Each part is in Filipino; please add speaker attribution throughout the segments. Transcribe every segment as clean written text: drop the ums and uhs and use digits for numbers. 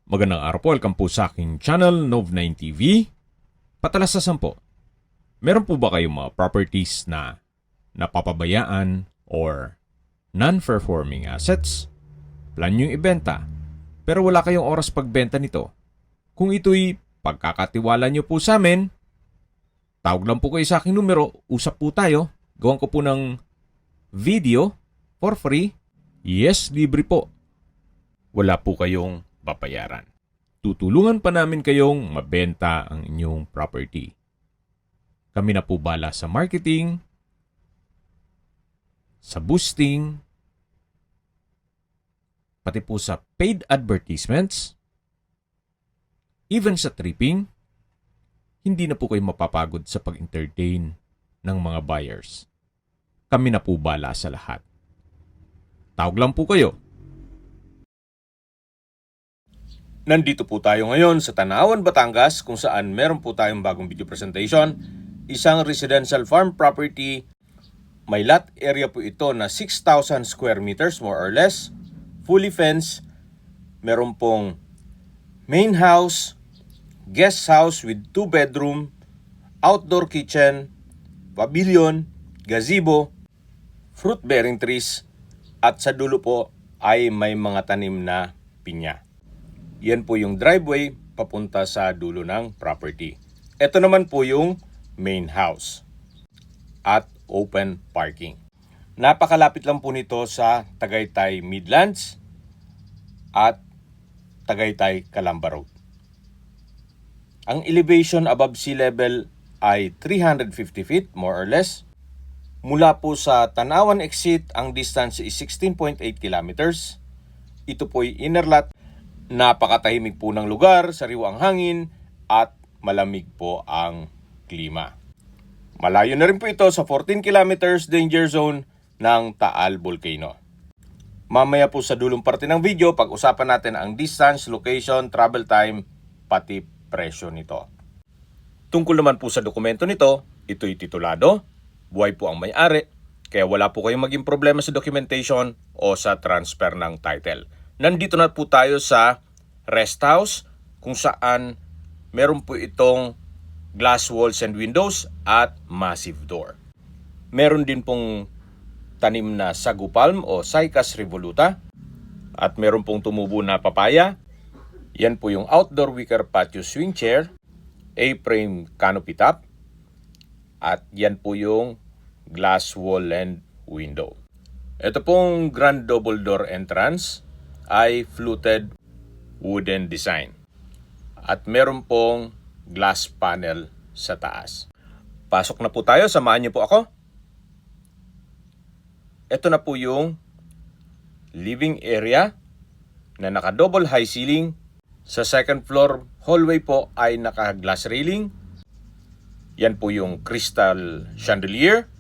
Speaker 1: Magandang araw po, welcome po sa aking channel, Nov9 TV. Patalasasan po, meron po ba kayong mga properties na napapabayaan or non-performing assets? Plan nyo ibenta, pero wala kayong oras pagbenta nito. Kung ito'y pagkakatiwala nyo po sa amin, tawag lang po kayo sa aking numero, usap po tayo, gawan ko po ng video for free. Yes, libre po. Wala po kayong babayaran. Tutulungan pa namin kayong mabenta ang inyong property. Kami na po bala sa marketing, sa boosting, pati po sa paid advertisements, even sa tripping. Hindi na po kayo mapapagod sa pag-entertain ng mga buyers. Kami na po bala sa lahat. Tawag lang po kayo.
Speaker 2: Nandito po tayo ngayon sa Tanawan, Batangas kung saan meron po tayong bagong video presentation. Isang residential farm property. May lot area po ito na 6,000 square meters more or less. Fully fenced. Meron pong main house, guest house with 2 bedroom, outdoor kitchen, pavilion, gazebo, fruit bearing trees, at sa dulo po ay may mga tanim na pinya. Yan po yung driveway papunta sa dulo ng property. Ito naman po yung main house at open parking. Napakalapit lang po nito sa Tagaytay Midlands at Tagaytay Calamba Road. Ang elevation above sea level ay 350 feet more or less. Mula po sa Tanawan exit, ang distance is 16.8 kilometers. Ito po ay inner lot. Napakatahimik po ng lugar, sariwa ang hangin, at malamig po ang klima. Malayo na rin po ito sa 14 kilometers danger zone ng Taal Volcano. Mamaya po sa dulong parte ng video, pag-usapan natin ang distance, location, travel time, pati presyo nito. Tungkol naman po sa dokumento nito, ito'y titulado, buhay po ang may-ari, kaya wala po kayong maging problema sa documentation o sa transfer ng title. Nandito na po tayo sa rest house kung saan meron po itong glass walls and windows at massive door. Meron din pong tanim na sagu palm o Cycas revoluta at meron pong tumubo na papaya. Yan po yung outdoor wicker patio swing chair, A-frame canopy top, at yan po yung glass wall and window. Ito pong grand double door entrance ay fluted wooden design. At meron pong glass panel sa taas. Pasok na po tayo, samahan niyo po ako. Ito na po yung living area na naka-double high ceiling. Sa second floor hallway po ay naka-glass railing. Yan po yung crystal chandelier.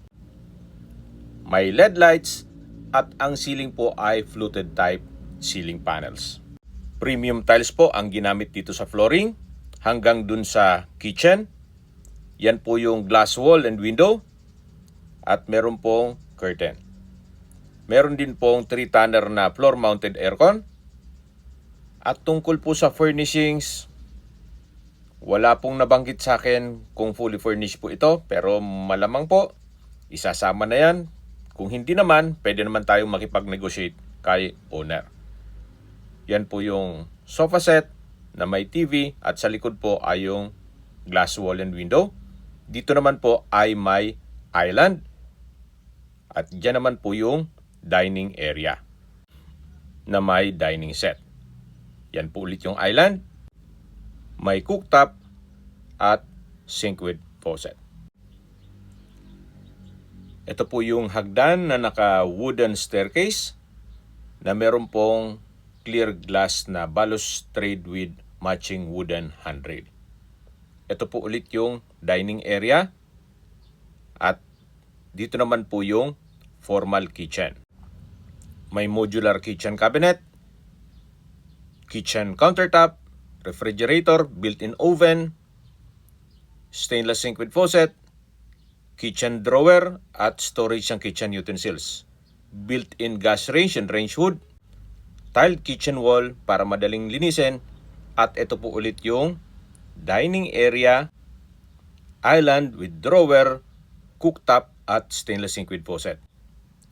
Speaker 2: May LED lights at ang ceiling po ay fluted type ceiling panels. Premium tiles po ang ginamit dito sa flooring hanggang dun sa kitchen. Yan po yung glass wall and window at meron pong curtain. Meron din pong 3-tonner na floor mounted aircon. At tungkol po sa furnishings, wala pong nabanggit sa akin kung fully furnished po ito, pero malamang po isasama na yan. Kung hindi naman, pwede naman tayong makipag-negotiate kay owner. Yan po yung sofa set na may TV at sa likod po ay yung glass wall and window. Dito naman po ay may island at dyan naman po yung dining area na may dining set. Yan po ulit yung island. May cooktop at sink with faucet. Ito po yung hagdan na naka-wooden staircase na meron pong clear glass na balustrade with matching wooden handrail. Ito po ulit yung dining area at dito naman po yung formal kitchen. May modular kitchen cabinet, kitchen countertop, refrigerator, built-in oven, stainless sink with faucet, kitchen drawer at storage ng kitchen utensils. Built-in gas range and range hood, tiled kitchen wall para madaling linisin, At ito po ulit yung dining area, island with drawer, cooktop at stainless sink with faucet.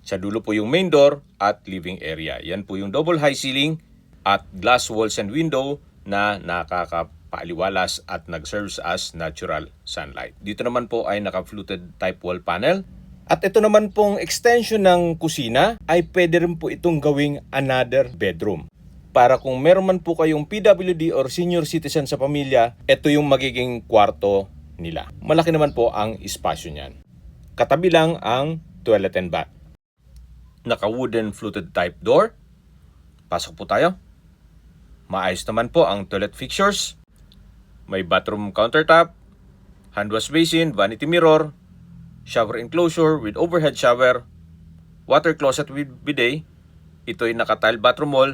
Speaker 2: Sa dulo po yung main door at living area. Yan po yung double high ceiling at glass walls and window na nakakapaaliwalas at nag-serves as natural sunlight. Dito naman po ay naka-fluted type wall panel. At ito naman pong extension ng kusina ay pwede rin po itong gawing another bedroom. Para kung meron man po kayong PWD or senior citizen sa pamilya, ito yung magiging kwarto nila. Malaki naman po ang espasyo niyan. Katabi lang ang toilet and bath. Naka-wooden fluted type door. Pasok po tayo. Maayos naman po ang toilet fixtures. May bathroom countertop, hand wash basin, vanity mirror, shower enclosure with overhead shower, water closet with bidet. Ito'y naka-tile bathroom wall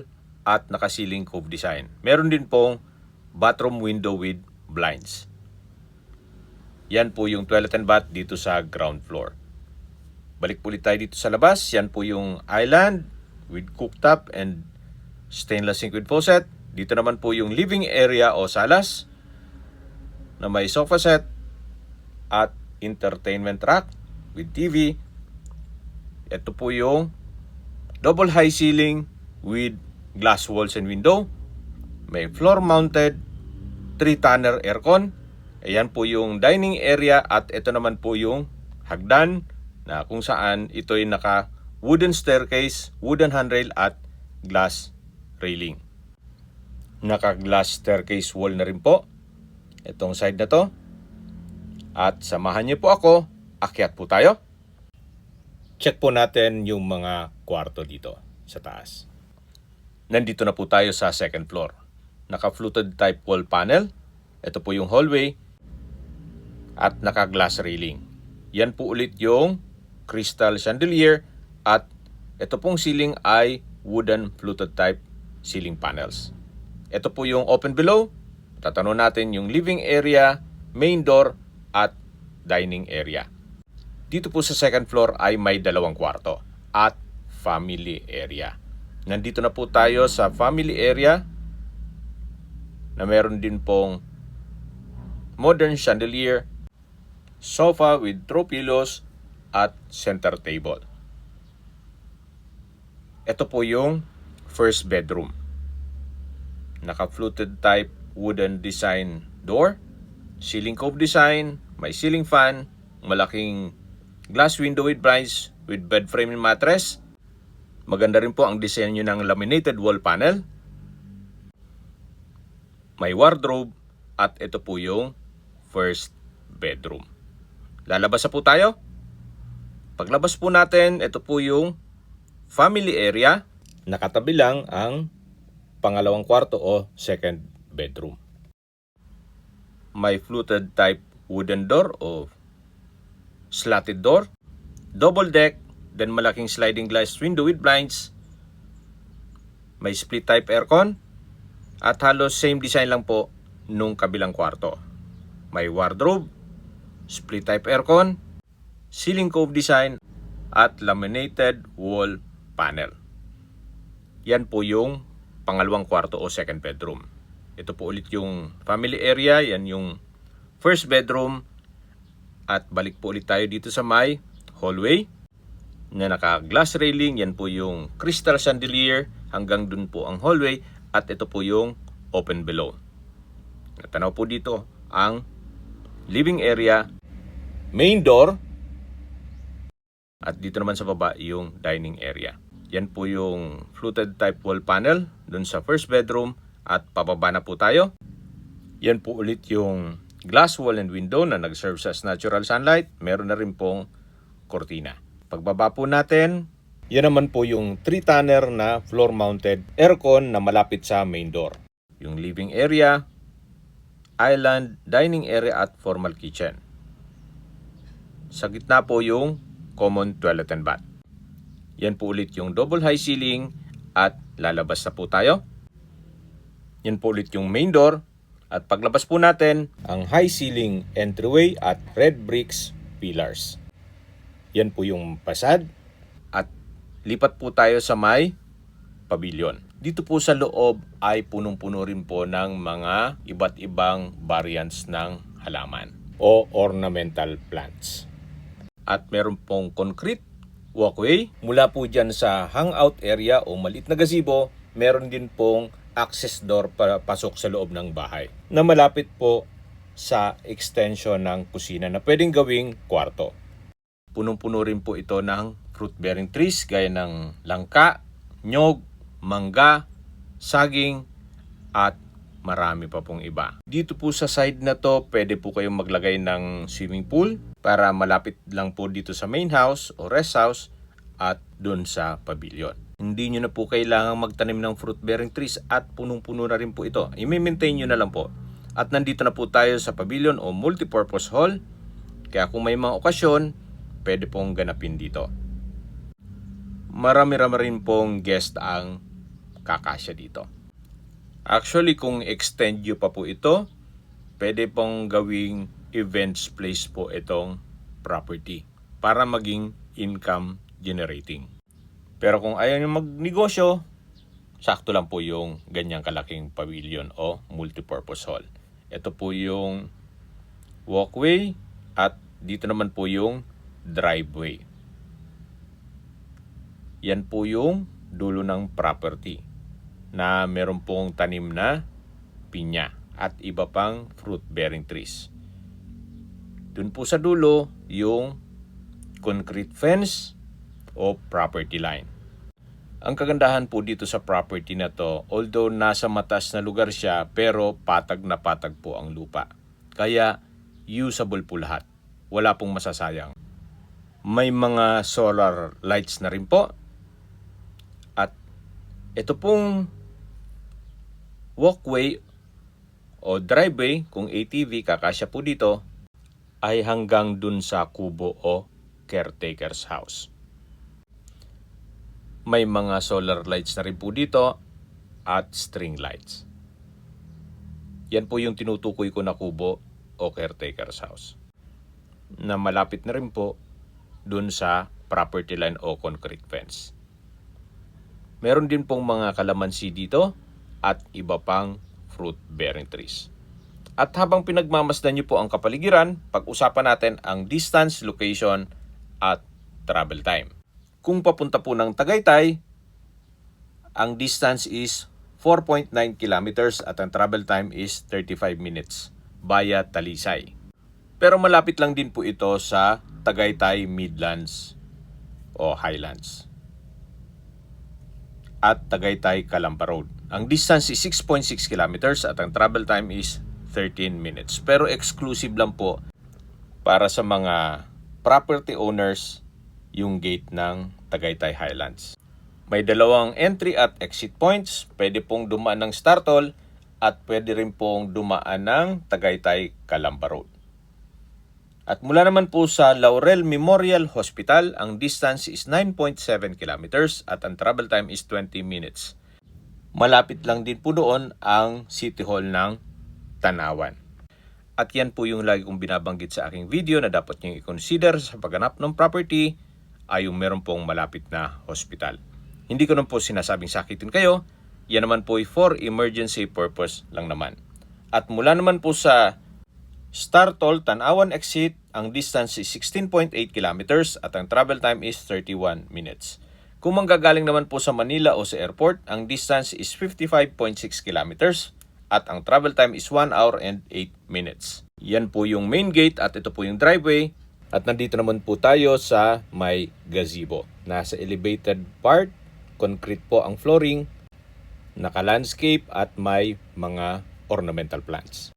Speaker 2: at naka-ceiling cove design. Meron din pong bathroom window with blinds. Yan po yung toilet and bath dito sa ground floor. Balik po ulit tayo dito sa labas. Yan po yung island with cooktop and stainless sink with faucet. Dito naman po yung living area o salas na may sofa set at entertainment rack with TV. Ito po yung double high ceiling with glass walls and window. May floor mounted 3-tonner aircon. Ayan po yung dining area at ito naman po yung hagdan na kung saan ito'y naka wooden staircase, wooden handrail at glass railing. Naka glass staircase wall na rin po itong side na to. At samahan niyo po ako, akyat po tayo. Check po natin yung mga kwarto dito sa taas. Nandito na po tayo sa second floor. Naka-fluted type wall panel. Ito po yung hallway at naka-glass railing. Yan po ulit yung crystal chandelier at ito pong ceiling ay wooden fluted type ceiling panels. Ito po yung open below. Tatanong natin yung living area, main door, at dining area. Dito po sa second floor ay may 2 kwarto at family area. Nandito na po tayo sa family area na meron din pong modern chandelier, sofa with throw pillows at center table. Ito po yung first bedroom. Naka-fluted type wooden design door, ceiling cove design, may ceiling fan, malaking glass window with blinds with bed frame and mattress. Maganda rin po ang disenyo ng laminated wall panel. May wardrobe at ito po yung first bedroom. Lalabas na po tayo. Paglabas po natin, ito po yung family area. Nakatabi lang ang pangalawang kwarto o second bedroom. May fluted type wooden door o slatted door, double deck, then malaking sliding glass window with blinds. May split type aircon at halos same design lang po nung kabilang kwarto. May wardrobe, split type aircon, ceiling cove design at laminated wall panel. Yan po yung pangalawang kwarto o second bedroom. Ito po ulit yung family area, yan yung first bedroom. At balik po ulit tayo dito sa may hallway na naka-glass railing. Yan po yung crystal chandelier. Hanggang dun po ang hallway. At ito po yung open below. Natanaw po dito ang living area, main door. At dito naman sa baba yung dining area. Yan po yung fluted type wall panel dun sa first bedroom. At pababa na po tayo. Yan po ulit yung glass wall and window na nag-serve as natural sunlight. Meron na rin pong kortina. Pagbaba po natin, yan naman po yung 3-tonner na floor-mounted aircon na malapit sa main door. Yung living area, island, dining area at formal kitchen. Sa gitna po yung common toilet and bath. Yan po ulit yung double high ceiling at lalabas na po tayo. Yan po ulit yung main door. At paglabas po natin, ang high ceiling entryway at red bricks pillars. Yan po yung pasad. At lipat po tayo sa may pavilion. Dito po sa loob ay punong-puno rin po ng mga iba't ibang variants ng halaman o ornamental plants. At meron pong concrete walkway. Mula po dyan sa hangout area o maliit na gazebo, meron din pong access door para pasok sa loob ng bahay na malapit po sa extension ng kusina na pwedeng gawing kwarto. Punong-puno rin po ito ng fruit-bearing trees gaya ng langka, nyog, mangga, saging, at marami pa pong iba. Dito po sa side na to, pwede po kayong maglagay ng swimming pool para malapit lang po dito sa main house o rest house at dun sa pavilion. Hindi nyo na po kailangang magtanim ng fruit-bearing trees at punong-puno na rin po ito. I-maintain nyo na lang po. At nandito na po tayo sa pavilion o multipurpose hall. Kaya kung may mga okasyon, pwede pong ganapin dito. Marami-rami rin pong guest ang kakasya dito. Actually, kung extend nyo pa po ito, pwede pong gawing events place po itong property para maging income generating. Pero kung ayaw nyo magnegosyo, sakto lang po yung ganyang kalaking pavilion o multipurpose hall. Ito po yung walkway at dito naman po yung driveway. Yan po yung dulo ng property na meron pong tanim na pinya at iba pang fruit-bearing trees. Dun po sa dulo yung concrete fence o property line. Ang kagandahan po dito sa property na to, although nasa matas na lugar siya, pero patag na patag po ang lupa. Kaya usable po lahat. Wala pong masasayang. May mga solar lights na rin po. At ito pong walkway o driveway, kung ATV kakasya po dito, ay hanggang dun sa kubo o caretaker's house. May mga solar lights na rin po dito at string lights. Yan po yung tinutukoy ko na kubo o caretaker's house na malapit na rin po dun sa property line o concrete fence. Meron din pong mga kalamansi dito at iba pang fruit-bearing trees. At habang pinagmamasdan niyo po ang kapaligiran, pag-usapan natin ang distance, location at travel time. Kung papunta po ng Tagaytay, ang distance is 4.9 kilometers at ang travel time is 35 minutes via Talisay. Pero malapit lang din po ito sa Tagaytay Midlands o Highlands at Tagaytay Calamba Road. Ang distance is 6.6 kilometers at ang travel time is 13 minutes. Pero exclusive lang po para sa mga property owners yung gate ng Tagaytay Highlands. May dalawang entry at exit points. Pwede pong dumaan ng Startol at pwede rin pong dumaan ng Tagaytay Calamba Road. At mula naman po sa Laurel Memorial Hospital, ang distance is 9.7 kilometers at ang travel time is 20 minutes. Malapit lang din po doon ang City Hall ng Tanawan. At yan po yung lagi kong binabanggit sa aking video na dapat nyo i-consider sa paghanap ng property ay yung meron pong malapit na hospital. Hindi ko naman po sinasabing sakitin kayo, yan naman po ay for emergency purpose lang naman. At mula naman po sa Startol, Tanawan exit, ang distance is 16.8 kilometers at ang travel time is 31 minutes. Kung manggagaling naman po sa Manila o sa airport, ang distance is 55.6 kilometers at ang travel time is 1 hour and 8 minutes. Yan po yung main gate at ito po yung driveway. At nandito naman po tayo sa may gazebo. Nasa elevated part, concrete po ang flooring, naka-landscape at may mga ornamental plants.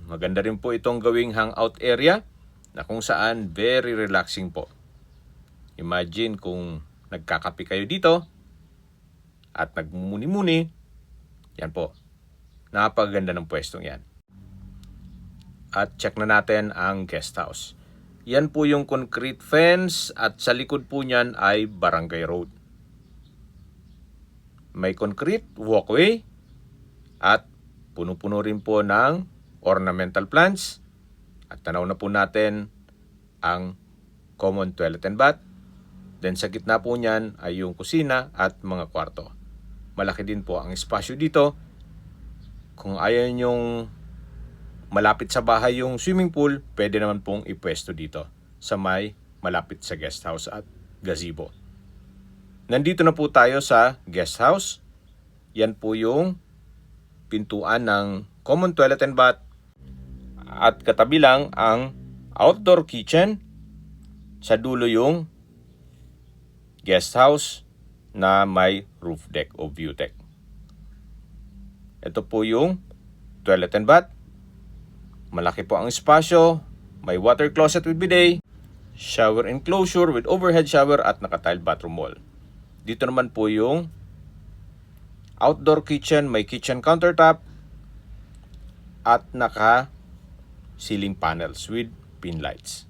Speaker 2: Maganda rin po itong gawing hangout area na kung saan very relaxing po. Imagine kung nagkakape kayo dito at nagmumuni-muni, yan po. Napakaganda ng pwestong yan. At check na natin ang guest house. Yan po yung concrete fence at sa likod po niyan ay barangay road. May concrete walkway at puno-puno rin po ng ornamental plants. At tanaw na po natin ang common toilet and bath. Then sa gitna po niyan ay yung kusina at mga kwarto. malaki din po ang espasyo dito. Kung ayaw nyong malapit sa bahay yung swimming pool, pwede naman pong ipwesto dito sa may malapit sa guest house at gazebo. Nandito na po tayo sa guest house. Yan po yung pintuan ng common toilet and bath. At katabi lang ang outdoor kitchen. Sa dulo yung guest house na may roof deck o view deck. Ito po yung toilet and bath. Malaki po ang espasyo. May water closet with bidet, shower enclosure with overhead shower at naka-tile bathroom wall. Dito naman po yung outdoor kitchen, may kitchen countertop at naka-ceiling panels with pin lights.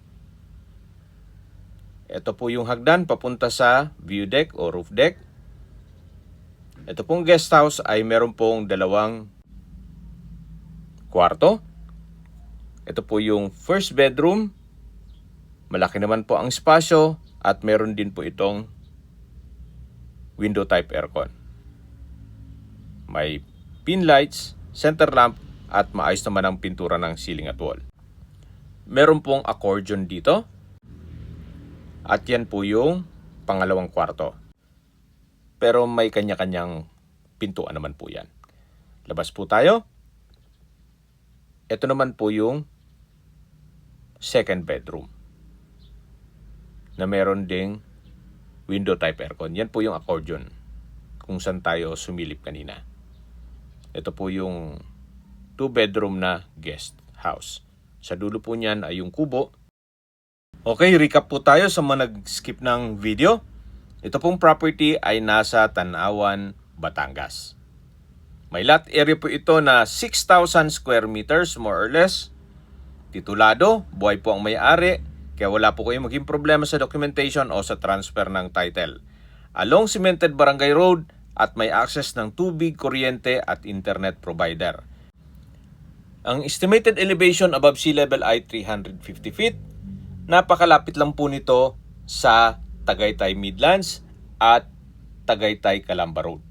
Speaker 2: Ito po yung hagdan papunta sa view deck o roof deck. Ito pong guest house ay meron pong 2 kwarto. Ito po yung first bedroom. Malaki naman po ang espasyo at meron din po itong window type aircon. May pin lights, center lamp at maayos naman ang pintura ng ceiling at wall. Meron pong accordion dito. At yan po yung pangalawang kwarto. Pero may kanya-kanyang pintuan naman po yan. Labas po tayo. Ito naman po yung second bedroom na meron ding window type aircon. Yan po yung accordion kung saan tayo sumilip kanina. Ito po yung 2-bedroom na guest house. Sa dulo po niyan ay yung kubo. Okay, recap po tayo sa mga nag-skip ng video. Ito pong property ay nasa Tanawan, Batangas. May lot area po ito na 6,000 square meters more or less. Titulado, buhay po ang may-ari, kaya wala po kayong maging problema sa documentation o sa transfer ng title. Along cemented barangay road at may access ng tubig, kuryente at internet provider. Ang estimated elevation above sea level ay 350 feet. Napakalapit lang po nito sa Tagaytay Midlands at Tagaytay Calamba Road.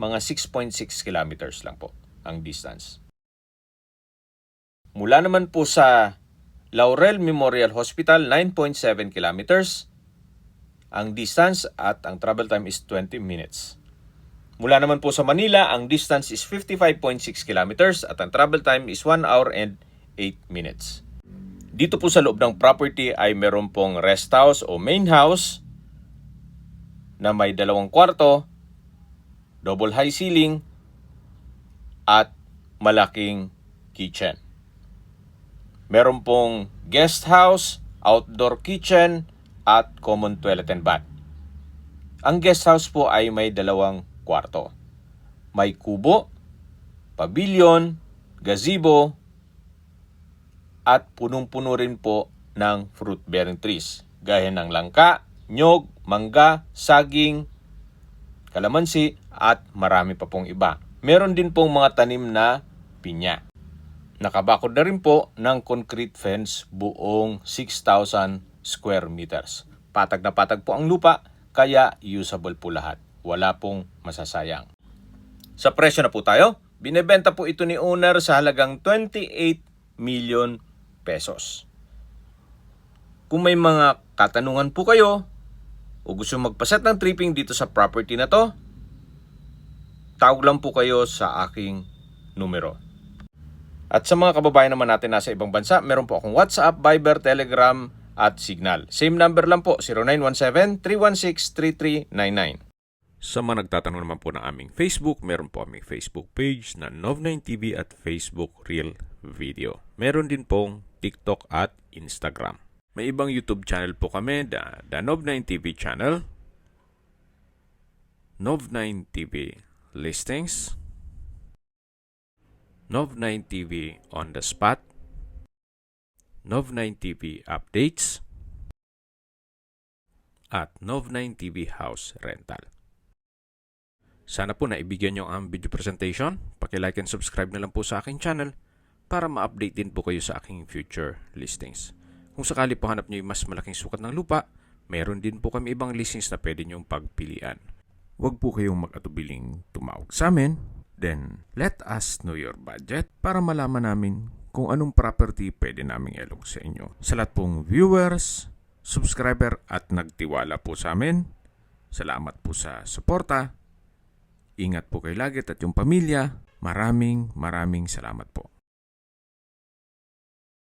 Speaker 2: Mga 6.6 kilometers lang po ang distance. Mula naman po sa Laurel Memorial Hospital, 9.7 kilometers ang distance at ang travel time is 20 minutes. Mula naman po sa Manila, ang distance is 55.6 kilometers at ang travel time is 1 hour and 8 minutes. Dito po sa loob ng property ay meron pong rest house o main house na may 2 kwarto, double high ceiling, at malaking kitchen. Meron pong guest house, outdoor kitchen, at common toilet and bath. Ang guest house po ay may 2 kwarto. May kubo, pavilion, gazebo, at punong-puno rin po ng fruit-bearing trees, gaya ng langka, nyog, mangga, saging, kalamansi, at marami pa pong iba. Meron din pong mga tanim na pinya. Nakabakod na rin po ng concrete fence buong 6,000 square meters. Patag na patag po ang lupa, kaya usable po lahat. Wala pong masasayang. Sa presyo na po tayo. Binebenta po ito ni owner sa halagang 28 million pesos. Kung may mga katanungan po kayo o gusto magpaset ng tripping dito sa property na to, tawag lang po kayo sa aking numero. At sa mga kababayan naman natin nasa ibang bansa, meron po akong WhatsApp, Viber, Telegram at Signal. Same number lang po, 0917-316-3399. Sa mga nagtatanong naman po ng aming Facebook, meron po aming Facebook page na Nov9TV at Facebook Real Video. Meron din pong TikTok at Instagram. May ibang YouTube channel po kami, the Nov9TV channel, Nov9TV Listings, Nov9TV On The Spot, Nov9TV Updates, at Nov9TV House Rental. Sana po naibigyan nyo ang video presentation. Paki-like and subscribe na lang po sa aking channel para ma-update din po kayo sa aking future listings. Kung sakali po hanap nyo yung mas malaking sukat ng lupa, meron din po kami ibang listings na pwede nyong pagpilian.
Speaker 1: huwag po kayong mag-atubiling tumawag sa amin. Then, let us know your budget para malaman namin kung anong property pwede naming ilog sa inyo. Sa lahat pong viewers, subscriber at nagtiwala po sa amin, salamat po sa suporta. Ingat po kayo lagi at yung pamilya. Maraming salamat po.